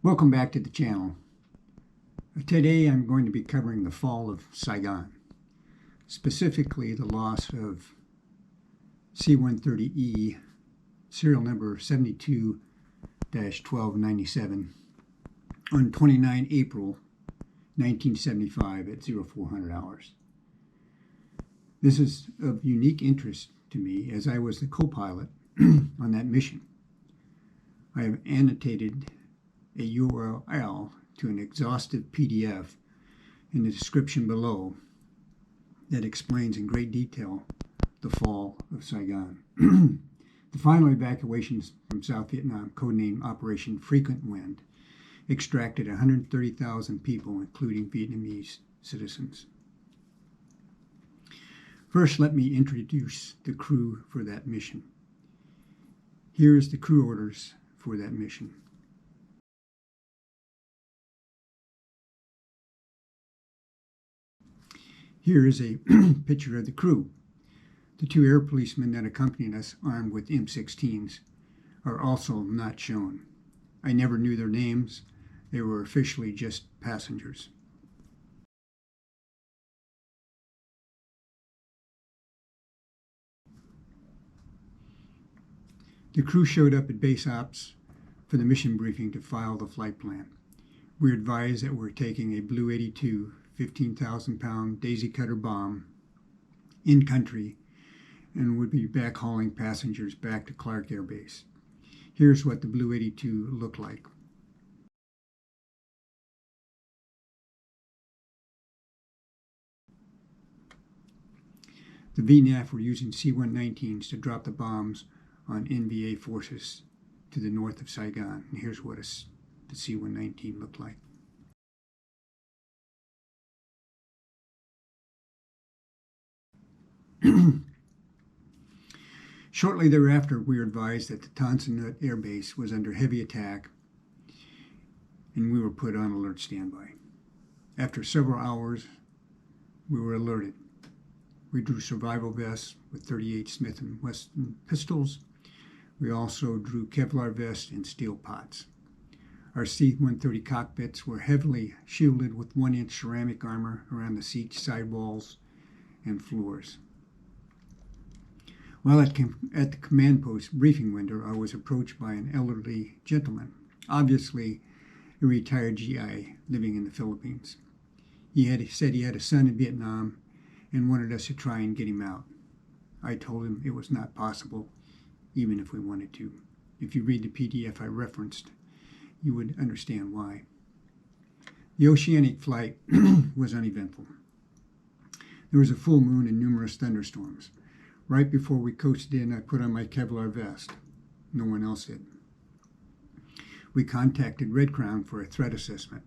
Welcome back to the channel. Today I'm going to be covering the fall of Saigon, specifically the loss of C-130E, serial number 72-1297, on 29 April 1975 at 0400 hours. This is of unique interest to me as I was the co-pilot on that mission. I have annotated a URL to an exhaustive PDF in the description below that explains in great detail the fall of Saigon. The final evacuations from South Vietnam, codenamed Operation Frequent Wind, extracted 130,000 people, including Vietnamese citizens. First, let me introduce the crew for that mission. Here is the crew orders for that mission. Here is a picture of the crew. The two air policemen that accompanied us, armed with M16s, are also not shown. I never knew their names. They were officially just passengers. The crew showed up at base ops for the mission briefing to file the flight plan. We were advised that we're taking a Blue 82 15,000-pound daisy cutter bomb in country and would be backhauling passengers back to Clark Air Base. Here's what the Blue 82 looked like. The VNAF were using C-119s to drop the bombs on NVA forces to the north of Saigon. And here's what the C-119 looked like. Shortly thereafter, we were advised that the Tan Son Nhut Air Base was under heavy attack, and we were put on alert standby. After several hours, we were alerted. We drew survival vests with 38 Smith & Wesson pistols. We also drew Kevlar vests and steel pots. Our C-130 cockpits were heavily shielded with 1-inch ceramic armor around the seats, sidewalls, and floors. While at the command post briefing window, I was approached by an elderly gentleman, obviously a retired GI living in the Philippines. He said he had a son in Vietnam and wanted us to try and get him out. I told him it was not possible, even if we wanted to. If you read the PDF I referenced, you would understand why. The oceanic flight was uneventful. There was a full moon and numerous thunderstorms. Right before we coasted in, I put on my Kevlar vest. No one else did. We contacted Red Crown for a threat assessment.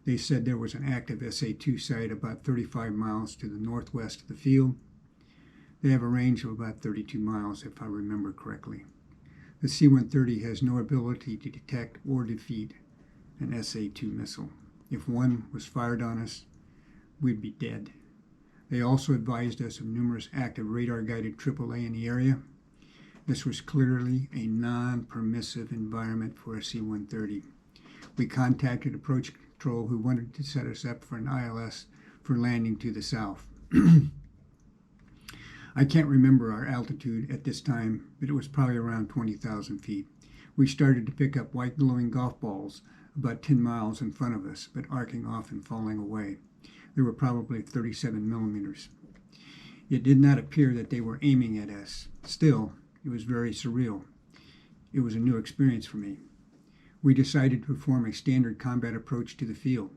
They said there was an active SA-2 site about 35 miles to the northwest of the field. They have a range of about 32 miles, if I remember correctly. The C-130 has no ability to detect or defeat an SA-2 missile. If one was fired on us, we'd be dead. They also advised us of numerous active radar-guided AAA in the area. This was clearly a non-permissive environment for a C-130. We contacted approach control, who wanted to set us up for an ILS for landing to the south. I can't remember our altitude at this time, but it was probably around 20,000 feet. We started to pick up white glowing golf balls about 10 miles in front of us, but arcing off and falling away. They were probably 37 millimeters. It did not appear that they were aiming at us. Still, it was very surreal. It was a new experience for me. We decided to perform a standard combat approach to the field.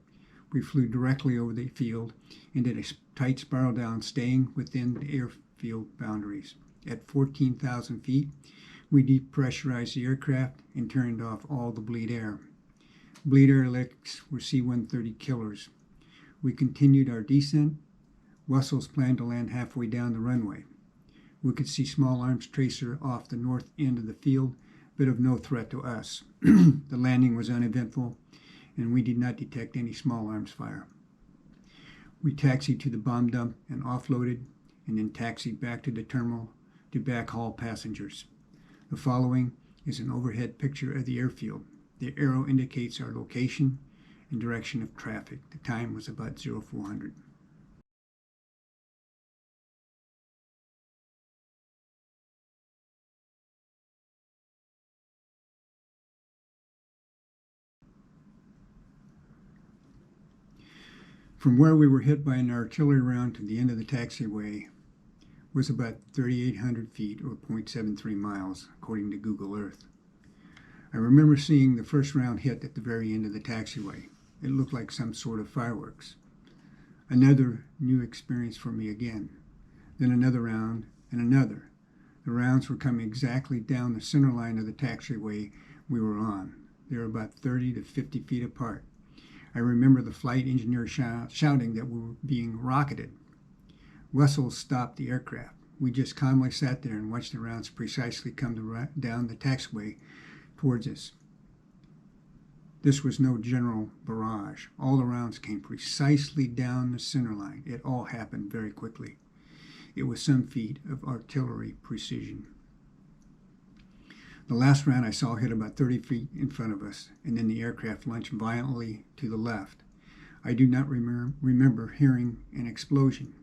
We flew directly over the field and did a tight spiral down, staying within the airfield boundaries. At 14,000 feet, we depressurized the aircraft and turned off all the bleed air. Bleed air licks were C-130 killers. We continued our descent. Wessels planned to land halfway down the runway. We could see small arms tracer off the north end of the field, but of no threat to us. The landing was uneventful, and we did not detect any small arms fire. We taxied to the bomb dump and offloaded, and then taxied back to the terminal to backhaul passengers. The following is an overhead picture of the airfield. The arrow indicates our location and direction of traffic. The time was about 0400. From where we were hit by an artillery round to the end of the taxiway was about 3,800 feet or 0.73 miles, according to Google Earth. I remember seeing the first round hit at the very end of the taxiway. It looked like some sort of fireworks. Another new experience for me again. Then another round and another. The rounds were coming exactly down the center line of the taxiway we were on. They were about 30 to 50 feet apart. I remember the flight engineer shouting that we were being rocketed. Wessels stopped the aircraft. We just calmly sat there and watched the rounds precisely come down the taxiway towards us. This was no general barrage. All the rounds came precisely down the center line. It all happened very quickly. It was some feat of artillery precision. The last round I saw hit about 30 feet in front of us, and then the aircraft lunged violently to the left. I do not remember hearing an explosion.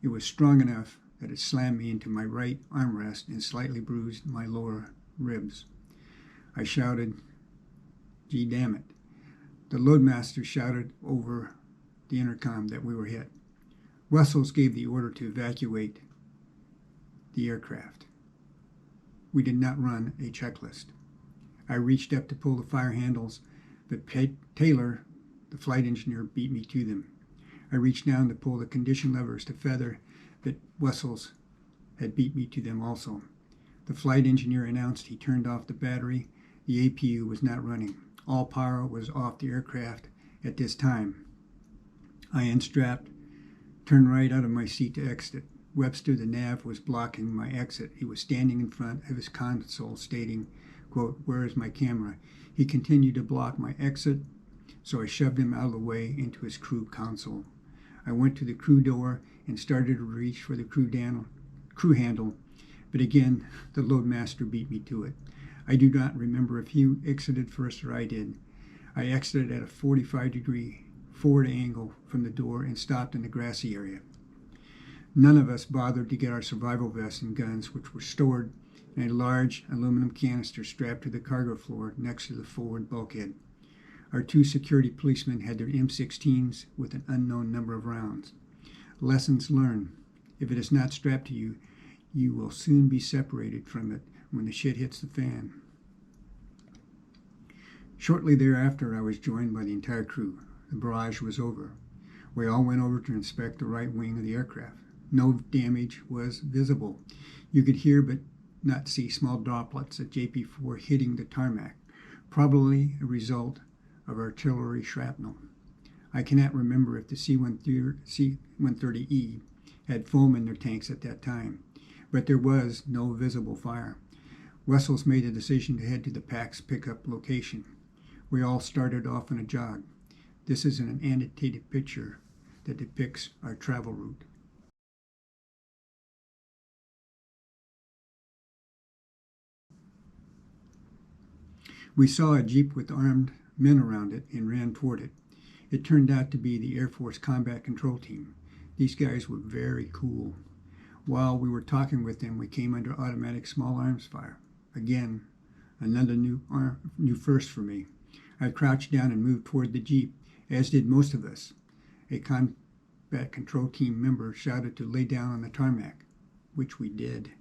It was strong enough that it slammed me into my right armrest and slightly bruised my lower ribs. I shouted, "Gee, damn it." The loadmaster shouted over the intercom that we were hit. Wessels gave the order to evacuate the aircraft. We did not run a checklist. I reached up to pull the fire handles, but Taylor, the flight engineer, beat me to them. I reached down to pull the condition levers to feather, but Wessels had beat me to them also. The flight engineer announced he turned off the battery. The APU was not running. All power was off the aircraft at this time. I unstrapped, turned right out of my seat to exit. Webster, the nav, was blocking my exit. He was standing in front of his console stating, quote, "Where is my camera?" He continued to block my exit, so I shoved him out of the way into his crew console. I went to the crew door and started to reach for the crew handle, but again, the loadmaster beat me to it. I do not remember if he exited first or I did. I exited at a 45-degree forward angle from the door and stopped in the grassy area. None of us bothered to get our survival vests and guns, which were stored in a large aluminum canister strapped to the cargo floor next to the forward bulkhead. Our two security policemen had their M16s with an unknown number of rounds. Lessons learned. If it is not strapped to you, you will soon be separated from it when the shit hits the fan. Shortly thereafter, I was joined by the entire crew. The barrage was over. We all went over to inspect the right wing of the aircraft. No damage was visible. You could hear but not see small droplets of JP4 hitting the tarmac, probably a result of artillery shrapnel. I cannot remember if the C-130E had foam in their tanks at that time, but there was no visible fire. Wessels made the decision to head to the PAC's pickup location. We all started off on a jog. This is an annotated picture that depicts our travel route. We saw a Jeep with armed men around it and ran toward it. It turned out to be the Air Force Combat Control Team. These guys were very cool. While we were talking with them, we came under automatic small arms fire. Again, another new first for me. I crouched down and moved toward the Jeep, as did most of us. A combat control team member shouted to lay down on the tarmac, which we did.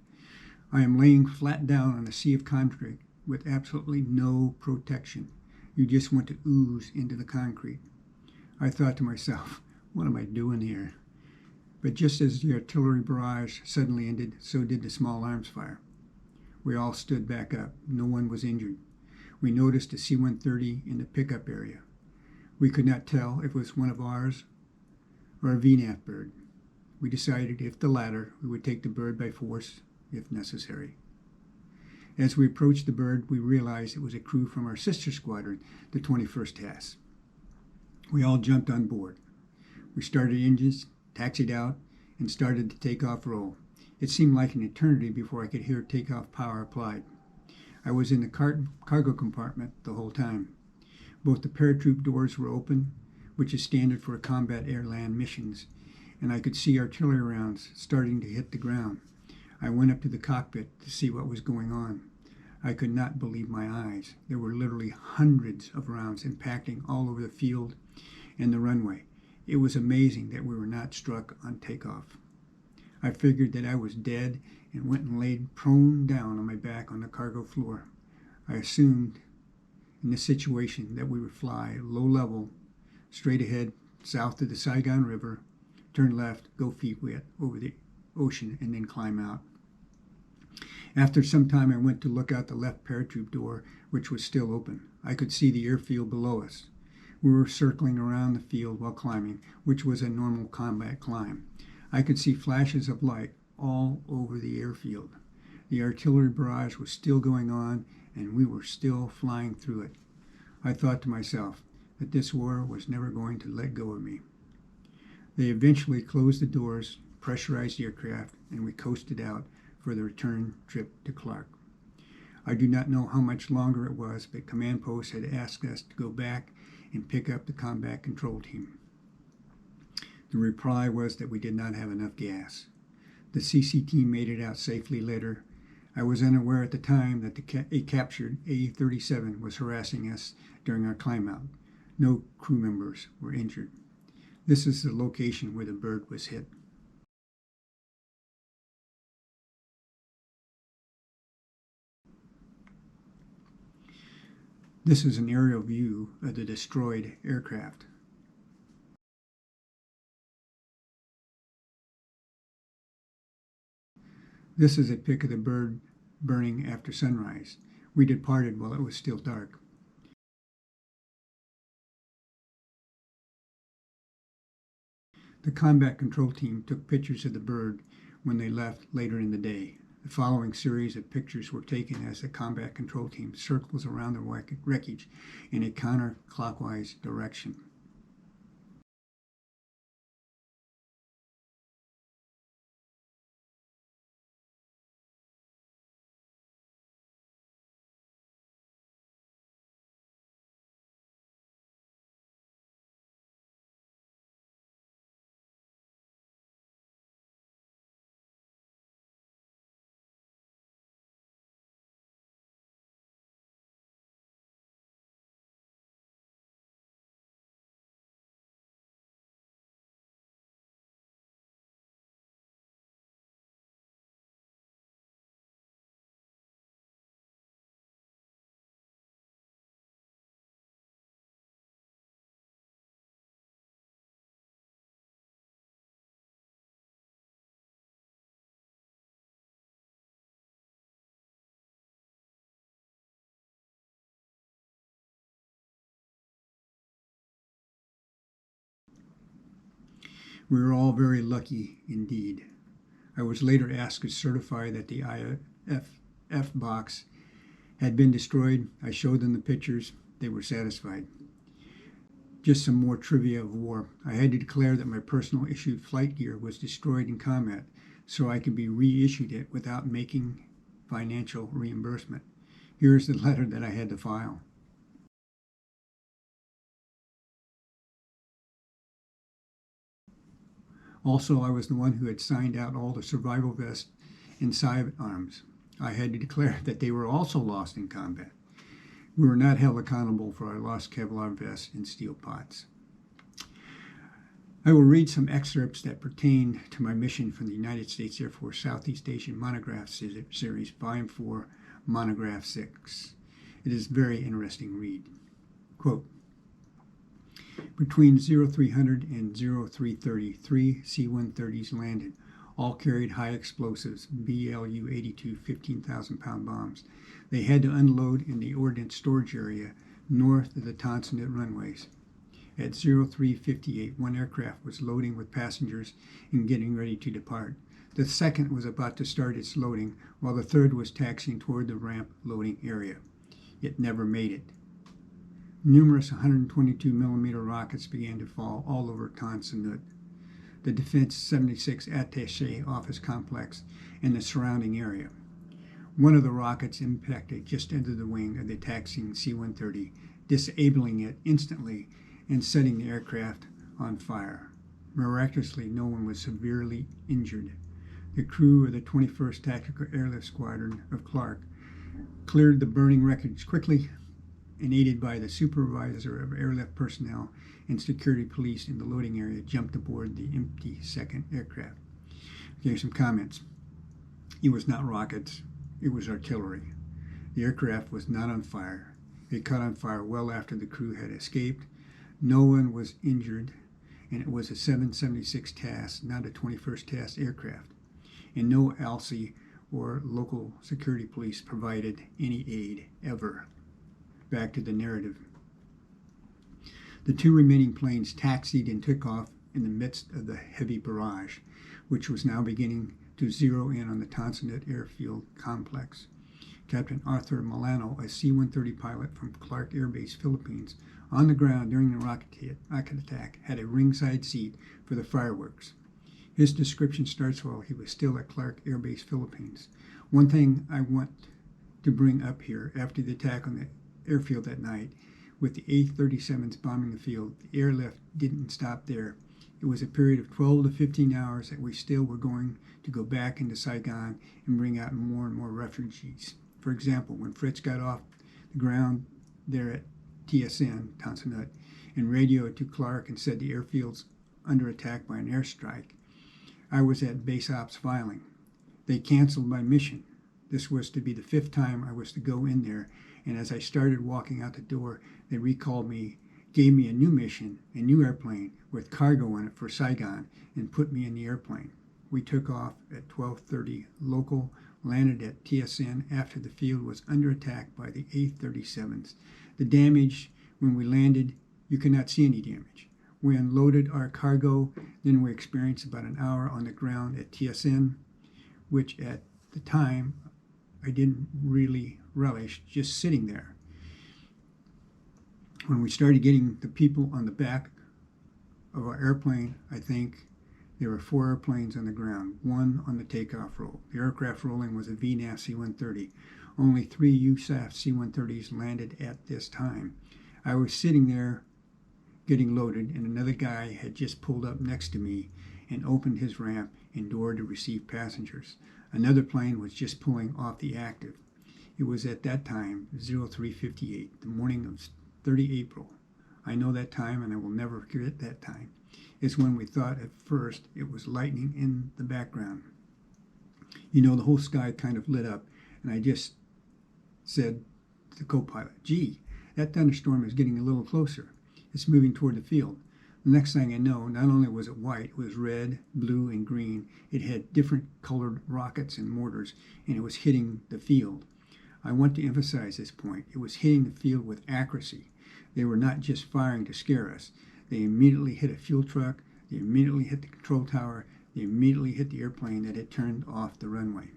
I am laying flat down on a sea of concrete with absolutely no protection. You just want to ooze into the concrete. I thought to myself, what am I doing here? But just as the artillery barrage suddenly ended, so did the small arms fire. We all stood back up. No one was injured. We noticed a C-130 in the pickup area. We could not tell if it was one of ours or a VNAF bird. We decided, if the latter, we would take the bird by force if necessary. As we approached the bird, we realized it was a crew from our sister squadron, the 21st TAS. We all jumped on board. We started engines, taxied out, and started the takeoff roll. It seemed like an eternity before I could hear takeoff power applied. I was in the cargo compartment the whole time. Both the paratroop doors were open, which is standard for combat air-land missions, and I could see artillery rounds starting to hit the ground. I went up to the cockpit to see what was going on. I could not believe my eyes. There were literally hundreds of rounds impacting all over the field and the runway. It was amazing that we were not struck on takeoff. I figured that I was dead and went and laid prone down on my back on the cargo floor. I assumed in this situation that we would fly low level, straight ahead, south of the Saigon River, turn left, go feet wet over the ocean, and then climb out. After some time, I went to look out the left paratroop door, which was still open. I could see the airfield below us. We were circling around the field while climbing, which was a normal combat climb. I could see flashes of light all over the airfield. The artillery barrage was still going on, and we were still flying through it. I thought to myself that this war was never going to let go of me. They eventually closed the doors, pressurized the aircraft, and we coasted out for the return trip to Clark. I do not know how much longer it was, but command post had asked us to go back and pick up the combat control team. The reply was that we did not have enough gas. The CC team made it out safely later. I was unaware at the time that a captured A-37 was harassing us during our climb out. No crew members were injured. This is the location where the bird was hit. This is an aerial view of the destroyed aircraft. This is a pic of the bird burning after sunrise. We departed while it was still dark. The combat control team took pictures of the bird when they left later in the day. The following series of pictures were taken as the combat control team circles around the wreckage in a counterclockwise direction. We were all very lucky indeed. I was later asked to certify that the IFF box had been destroyed. I showed them the pictures. They were satisfied. Just some more trivia of war. I had to declare that my personal issued flight gear was destroyed in combat, so I could be reissued it without making financial reimbursement. Here's the letter that I had to file. Also, I was the one who had signed out all the survival vests and sidearms. I had to declare that they were also lost in combat. We were not held accountable for our lost Kevlar vests and steel pots. I will read some excerpts that pertain to my mission from the United States Air Force Southeast Asian Monograph Series, Volume 4, Monograph 6. It is a very interesting read. Quote, between 0300 and 0330, C-130s landed. All carried high explosives, BLU-82 15,000-pound bombs. They had to unload in the ordnance storage area north of the Tonsonet runways. At 0358, one aircraft was loading with passengers and getting ready to depart. The second was about to start its loading, while the third was taxiing toward the ramp loading area. It never made it. Numerous 122mm rockets began to fall all over Tonsonet, the Defense 76 Attaché Office Complex, and the surrounding area. One of the rockets impacted just under the wing of the taxiing C-130, disabling it instantly and setting the aircraft on fire. Miraculously, no one was severely injured. The crew of the 21st Tactical Airlift Squadron of Clark cleared the burning wreckage quickly, and aided by the supervisor of airlift personnel and security police in the loading area, jumped aboard the empty second aircraft. Here's some comments. It was not rockets, it was artillery. The aircraft was not on fire. It caught on fire well after the crew had escaped. No one was injured, and it was a 776 TAS, not a 21st TAS aircraft. And no ALSI or local security police provided any aid, ever. Back to the narrative. The two remaining planes taxied and took off in the midst of the heavy barrage, which was now beginning to zero in on the Tonsonet Airfield complex. Captain Arthur Milano, a C-130 pilot from Clark Air Base, Philippines, on the ground during the rocket attack, had a ringside seat for the fireworks. His description starts while he was still at Clark Air Base, Philippines. One thing I want to bring up here, after the attack on the airfield that night, with the A-37s bombing the field, the airlift didn't stop there. It was a period of 12 to 15 hours that we still were going to go back into Saigon and bring out more and more refugees. For example, when Fritz got off the ground there at TSN, Tonsonet, and radioed to Clark and said the airfield's under attack by an airstrike, I was at base ops filing. They canceled my mission. This was to be the 5th time I was to go in there, and as I started walking out the door, they recalled me, gave me a new mission, a new airplane with cargo in it for Saigon, and put me in the airplane. We took off at 12:30 local, landed at TSN after the field was under attack by the A-37s. The damage, when we landed, you could not see any damage. We unloaded our cargo, then we experienced about an hour on the ground at TSN, which at the time I didn't really relish, just sitting there. When we started getting the people on the back of our airplane, I think there were 4 airplanes on the ground, 1 on the takeoff roll. The aircraft rolling was a VNAF C-130. Only 3 USAF C-130s landed at this time. I was sitting there getting loaded, and another guy had just pulled up next to me and opened his ramp and door to receive passengers. Another plane was just pulling off the active. It was at that time 03:58, the morning of 30 April. I know that time, and I will never forget that time. It's when we thought at first it was lightning in the background. You know, the whole sky kind of lit up, and I just said to the co-pilot, "Gee, that thunderstorm is getting a little closer. It's moving toward the field." The next thing I know, not only was it white, it was red, blue, and green. It had different colored rockets and mortars, and it was hitting the field. I want to emphasize this point. It was hitting the field with accuracy. They were not just firing to scare us. They immediately hit a fuel truck. They immediately hit the control tower. They immediately hit the airplane that had turned off the runway.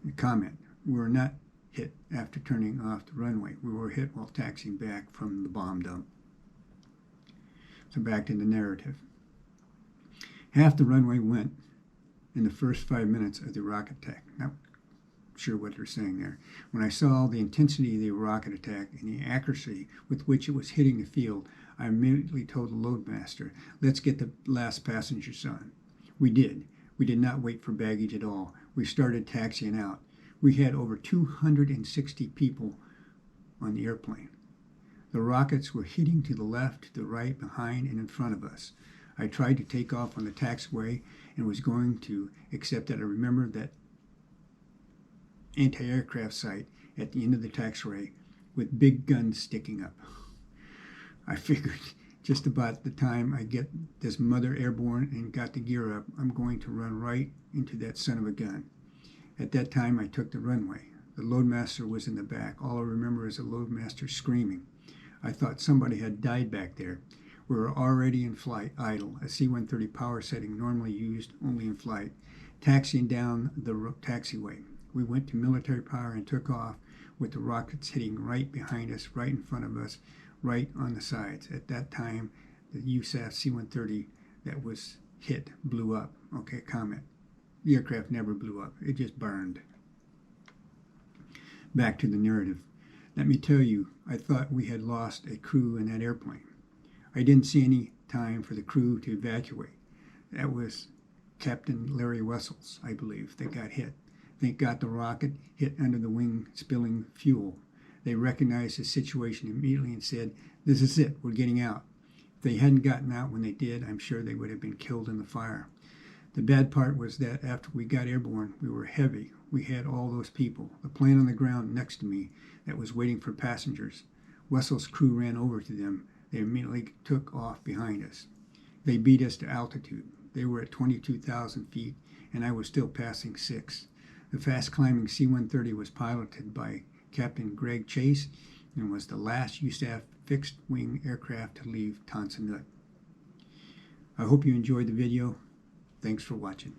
The comment, we were not hit after turning off the runway. We were hit while taxiing back from the bomb dump. So back to the narrative. Half the runway went in the first 5 minutes of the rocket attack. Not sure what they're saying there. When I saw the intensity of the rocket attack and the accuracy with which it was hitting the field, I immediately told the loadmaster, "Let's get the last passengers on." We did. We did not wait for baggage at all. We started taxiing out. We had over 260 people on the airplane. The rockets were hitting to the left, to the right, behind, and in front of us. I tried to take off on the taxiway and was going to, except that I remembered that anti-aircraft sight at the end of the taxiway with big guns sticking up. I figured just about the time I get this mother airborne and got the gear up, I'm going to run right into that son of a gun. At that time, I took the runway. The loadmaster was in the back. All I remember is the loadmaster screaming. I thought somebody had died back there. We were already in flight, idle, a C-130 power setting normally used only in flight, taxiing down the taxiway. We went to military power and took off with the rockets hitting right behind us, right in front of us, right on the sides. At that time, the USAF C-130 that was hit blew up. Okay, comment. The aircraft never blew up. It just burned. Back to the narrative. Let me tell you, I thought we had lost a crew in that airplane. I didn't see any time for the crew to evacuate. That was Captain Larry Wessels, I believe, that got hit. They got the rocket, hit under the wing, spilling fuel. They recognized the situation immediately and said, "This is it, we're getting out." If they hadn't gotten out when they did, I'm sure they would have been killed in the fire. The bad part was that after we got airborne, we were heavy. We had all those people. The plane on the ground next to me that was waiting for passengers. Wessel's crew ran over to them. They immediately took off behind us. They beat us to altitude. They were at 22,000 feet, and I was still passing 6. The fast-climbing C-130 was piloted by Captain Greg Chase and was the last USAF fixed-wing aircraft to leave Tan Son Nhut. I hope you enjoyed the video. Thanks for watching.